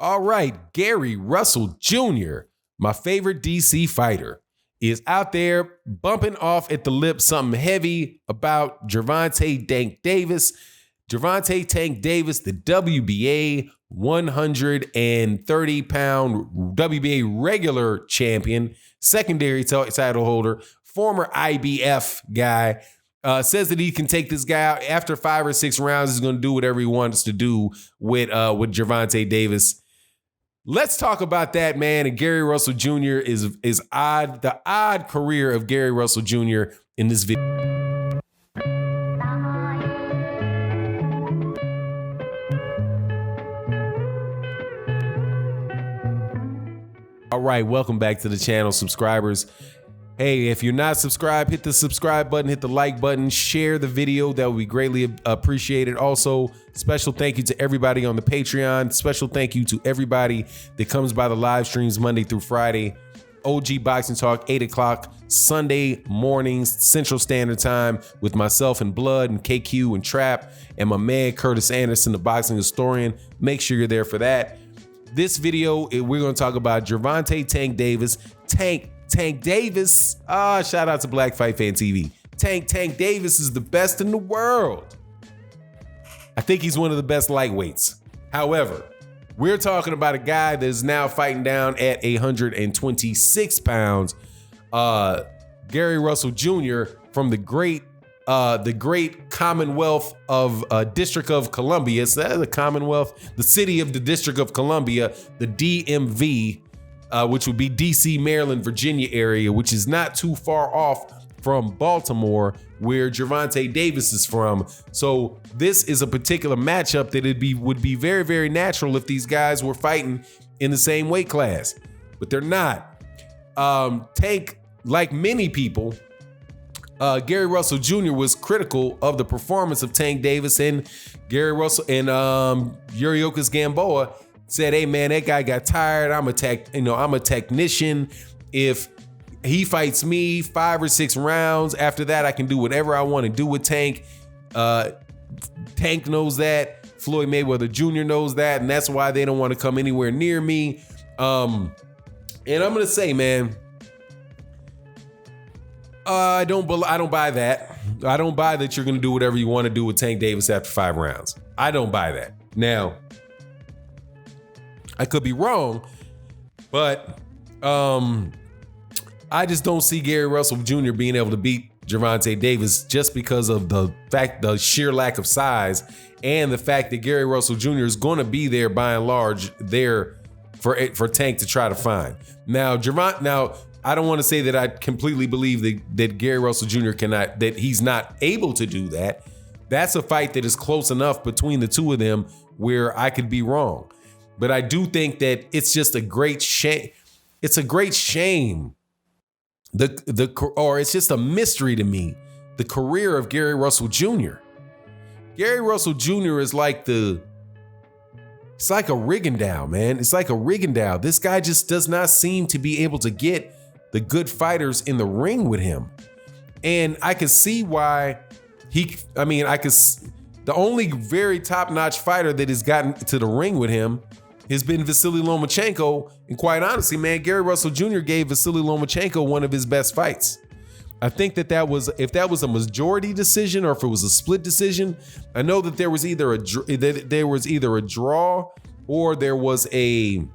All right, Gary Russell Jr., my favorite DC fighter, is out there bumping off at the lip something heavy about Gervonta Tank Davis. Gervonta Tank Davis, the WBA 130-pound WBA regular champion, secondary title holder, former IBF guy, says that he can take this guy out after 5 or 6 rounds. He's going to do whatever he wants to do with Gervonta Davis. Let's talk about that, man. And Gary Russell Jr. is odd. The odd career of Gary Russell Jr. in this video. All right, welcome back to the channel, subscribers. Hey, if you're not subscribed, hit the subscribe button, hit the like button, share the video. That would be greatly appreciated. Also, special thank you to everybody on the Patreon. Special thank you to everybody that comes by the live streams Monday through Friday. OG Boxing Talk, 8 o'clock, Sunday mornings, Central Standard Time, with myself and Blood and KQ and Trap and my man Curtis Anderson, the boxing historian. Make sure you're there for that. This video, we're going to talk about Gervonta Tank Davis. Tank Davis. Shout out to Black Fight Fan TV. Tank Davis is the best in the world. I think he's one of the best lightweights. However, we're talking about a guy that is now fighting down at 126 pounds. Gary Russell Jr. from the great Commonwealth of District of Columbia. It's the Commonwealth, the city of the District of Columbia, the DMV, which would be DC, Maryland, Virginia area, which is not too far off from Baltimore, where Gervonta Davis is from. So this is a particular matchup that would be very, very natural if these guys were fighting in the same weight class, but they're not. Tank, like many people, Gary Russell Jr. was critical of the performance of Tank Davis, and Gary Russell and Yuriorkis Gamboa said, "Hey man, that guy got tired. I'm a technician. If he fights me 5 or 6 rounds, after that I can do whatever I want to do with Tank." Tank knows that. Floyd Mayweather Jr. knows that, and that's why they don't want to come anywhere near me. And I'm gonna say, man, I don't buy that. I don't buy that you're gonna do whatever you want to do with Tank Davis after 5 rounds. I don't buy that. Now, I could be wrong, but I just don't see Gary Russell Jr. being able to beat Gervonta Davis just because of the sheer lack of size, and the fact that Gary Russell Jr. is going to be there by and large there for Tank to try to find. Now, I don't want to say that I completely believe that Gary Russell Jr. that he's not able to do that. That's a fight that is close enough between the two of them where I could be wrong. But I do think that it's just a great shame. It's a great shame. Or it's just a mystery to me, the career of Gary Russell Jr. Gary Russell Jr. is like it's like a Rigondeaux, man. It's like a Rigondeaux. This guy just does not seem to be able to get the good fighters in the ring with him. And I can see why the only very top-notch fighter that has gotten to the ring with him has been Vasily Lomachenko. And quite honestly, man, Gary Russell Jr. gave Vasily Lomachenko one of his best fights. I think if that was a majority decision or if it was a split decision, I know that there was either a draw or there was either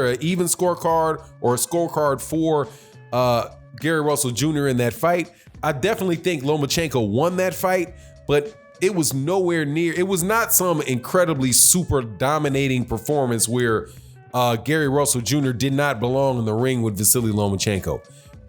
an even scorecard or a scorecard for Gary Russell Jr. in that fight. I definitely think Lomachenko won that fight, but it was nowhere near. It was not some incredibly super dominating performance where Gary Russell Jr. did not belong in the ring with Vasily Lomachenko.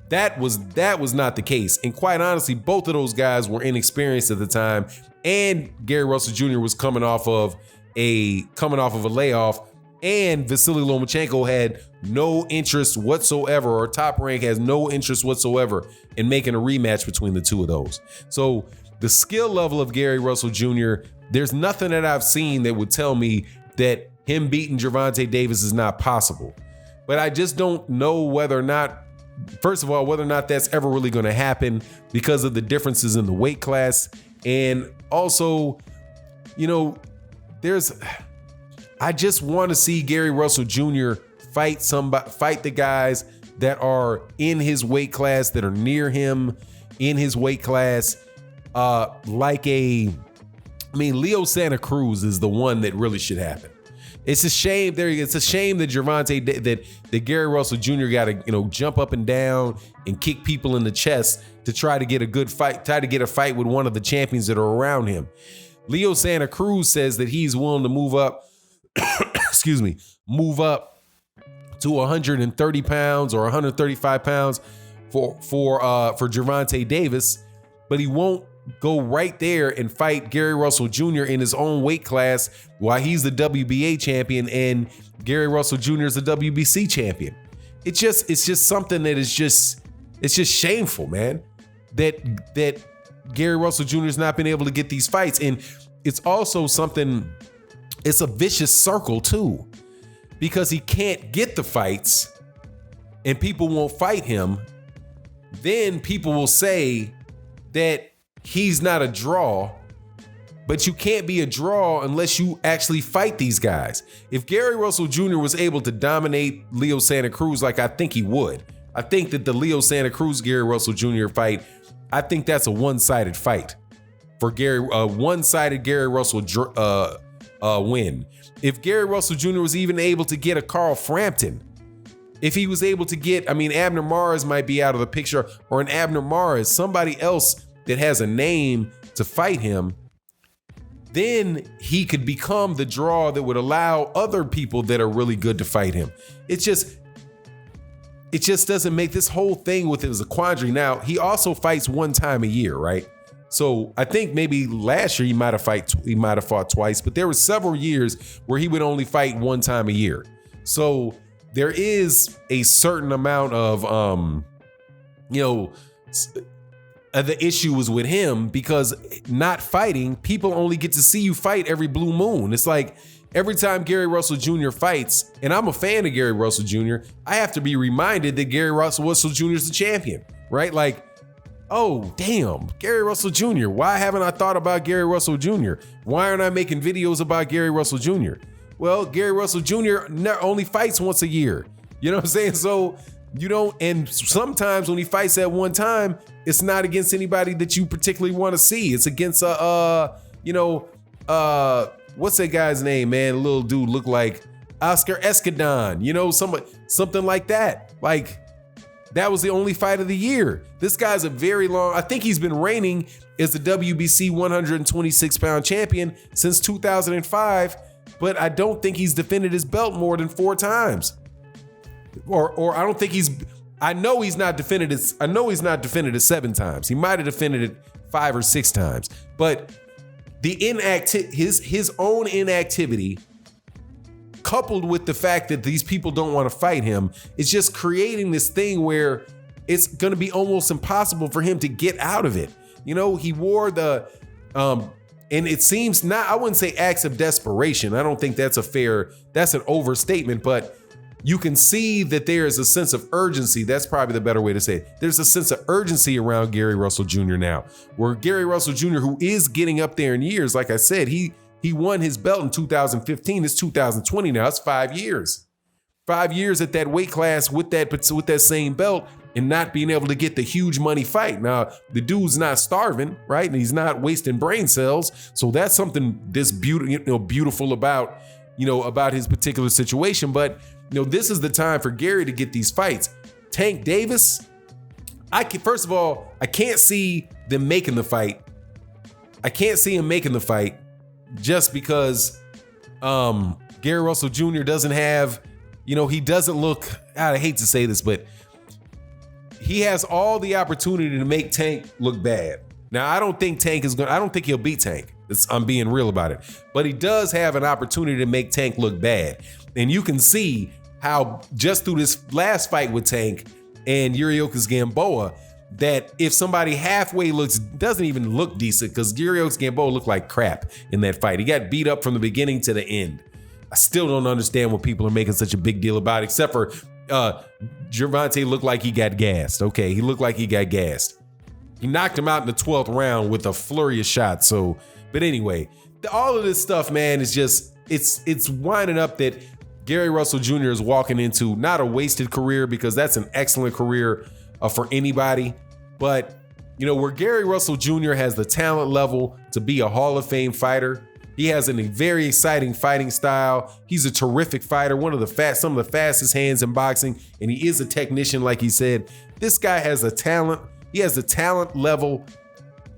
That was not the case. And quite honestly, both of those guys were inexperienced at the time, and Gary Russell Jr. was coming off of a layoff, and Vasily Lomachenko had no interest whatsoever, or Top Rank has no interest whatsoever in making a rematch between the two of those. So the skill level of Gary Russell Jr., there's nothing that I've seen that would tell me that him beating Gervonta Davis is not possible. But I just don't know whether or not that's ever really going to happen because of the differences in the weight class. And also, I just want to see Gary Russell Jr. fight the guys that are in his weight class, that are near him in his weight class. Leo Santa Cruz is the one that really should happen. It's a shame it's a shame that Gervonta, that Gary Russell Jr. got to, jump up and down and kick people in the chest to try to get a good fight, try to get a fight with one of the champions that are around him. Leo Santa Cruz says that he's willing to move up, move up to 130 pounds or 135 pounds for Gervonta Davis, but he won't go right there and fight Gary Russell Jr. in his own weight class while he's the WBA champion and Gary Russell Jr. is the WBC champion. It's just something that is just shameful, man, that Gary Russell Jr. has not been able to get these fights. And it's also something, it's a vicious circle too, because he can't get the fights and people won't fight him. Then people will say that he's not a draw, but you can't be a draw unless you actually fight these guys. If Gary Russell Jr. was able to dominate Leo Santa Cruz like I think he would, I think that the Leo Santa Cruz Gary Russell Jr. fight, I think that's a one-sided fight for one-sided Gary Russell win. If Gary Russell Jr. was even able to get a Carl Frampton, if he was able to get, Abner Mares might be out of the picture, or an Abner Mares, somebody else that has a name to fight him, then he could become the draw that would allow other people that are really good to fight him. It just doesn't make this whole thing with him as a quandary. Now, he also fights one time a year, right? So I think maybe last year he might have fought twice, but there were several years where he would only fight one time a year. So there is a certain amount of, the issue was with him, because not fighting, people only get to see you fight every blue moon. It's like every time Gary Russell Jr. fights, and I'm a fan of Gary Russell Jr., I have to be reminded that Gary Russell Jr. is the champion, right? Like, oh, damn, Gary Russell Jr. Why haven't I thought about Gary Russell Jr.? Why aren't I making videos about Gary Russell Jr.? Well, Gary Russell Jr. only fights once a year. You know what I'm saying? So you don't, and sometimes when he fights at one time, it's not against anybody that you particularly want to see. It's against what's that guy's name, man? A little dude look like Oscar Escadon, something like that. Like, that was the only fight of the year. This guy's I think he's been reigning as the WBC 126-pound champion since 2005, but I don't think he's defended his belt more than 4 times. Or I don't think I know he's not defended it 7 times. He might have defended it 5 or 6 times. But his own inactivity, coupled with the fact that these people don't want to fight him, is just creating this thing where it's going to be almost impossible for him to get out of it. He wore the and it seems not, I wouldn't say acts of desperation. I don't think that's an overstatement, but you can see that there is a sense of urgency. That's probably the better way to say it. There's a sense of urgency around Gary Russell Jr. now, where Gary Russell Jr., who is getting up there in years, like I said, he won his belt in 2015. It's 2020 now. It's 5 years. 5 years at that weight class with that same belt and not being able to get the huge money fight. Now, the dude's not starving, right? And he's not wasting brain cells. So that's something that's beautiful about his particular situation. But this is the time for Gary to get these fights. Tank Davis, first of all, I can't see them making the fight. I can't see him making the fight just because Gary Russell Jr. doesn't have, he doesn't look, I hate to say this, but he has all the opportunity to make Tank look bad. Now, I don't think he'll beat Tank. I'm being real about it. But he does have an opportunity to make Tank look bad. And you can see how just through this last fight with Tank and Yuriorkis Gamboa, that if somebody halfway doesn't even look decent, because Yuriorkis Gamboa looked like crap in that fight. He got beat up from the beginning to the end. I still don't understand what people are making such a big deal about, except for Gervonta looked like he got gassed. Okay, he looked like he got gassed. He knocked him out in the 12th round with a flurry of shots. But anyway, all of this stuff, man, is just, it's winding up that Gary Russell Jr. is walking into not a wasted career, because that's an excellent career for anybody, but where Gary Russell Jr. has the talent level to be a Hall of Fame fighter. He has a very exciting fighting style. He's a terrific fighter, some of the fastest hands in boxing, and he is a technician, like he said. This guy has a talent. He has the talent level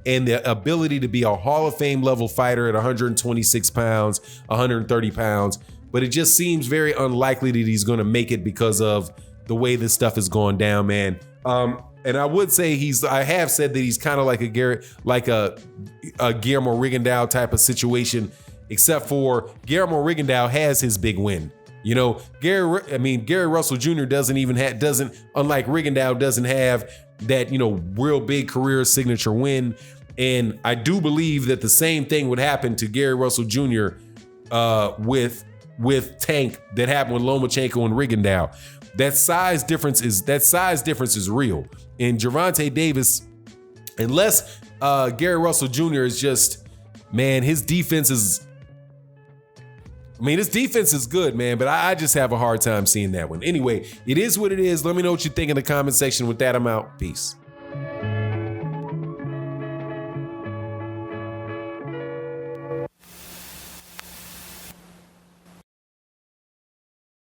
and the ability to be a Hall of Fame level fighter at 126 pounds, 130 pounds. But it just seems very unlikely that he's going to make it because of the way this stuff is going down, man. And I would say I have said that he's kind of like a Guillermo Rigondeaux type of situation, except for Guillermo Rigondeaux has his big win. Gary Russell Jr. unlike Rigondeaux, doesn't have that, real big career signature win. And I do believe that the same thing would happen to Gary Russell Jr. With Tank that happened with Lomachenko and Rigondeaux. That size difference is real. And Gervonta Davis, unless Gary Russell Jr. is just, man, his defense is good, man, but I just have a hard time seeing that one. Anyway, it is what it is. Let me know what you think in the comment section. With that, I'm out. Peace.